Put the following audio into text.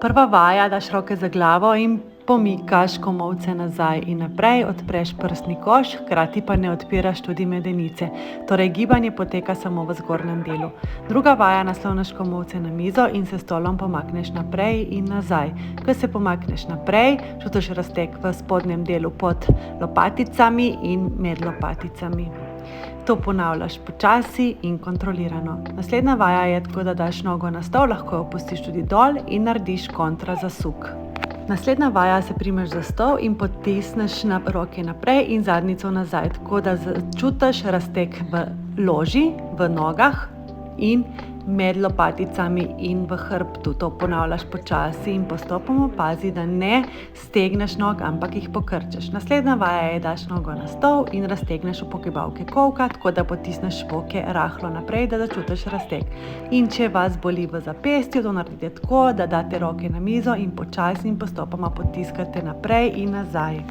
Prva vaja, daš roke za glavo in pomikaš komolce nazaj in naprej, odpreš prsni koš, hkrati pa ne odpiraš tudi medenice. Torej, gibanje poteka samo v zgornjem delu. Druga vaja, nasloniš komolce na mizo in se stolom pomakneš naprej in nazaj. Ko se pomakneš naprej, čutiš razteg v spodnjem delu pod lopaticami in med lopaticami. To ponavljaš počasi in kontrolirano. Naslednja vaja je tako, da daš nogo na stol, lahko jo opustiš tudi dol in narediš kontra zasuk. Naslednja vaja, se primeš za stol in potisneš roke naprej in zadnjico nazaj, tako da čutiš razteg v loži, v nogah in med lopaticami in v hrbtu. To ponavljaš počasi in postopoma pazi, da ne stegneš nog, ampak jih pokrčeš. Naslednja vaja je, daš nogo na stol in raztegneš v pogibavke kolka, tako da potisneš boke rahlo naprej, da začutiš razteg. In če vas boli v zapestju, to naredite tako, da date roke na mizo in počasi in postopoma potiskate naprej in nazaj.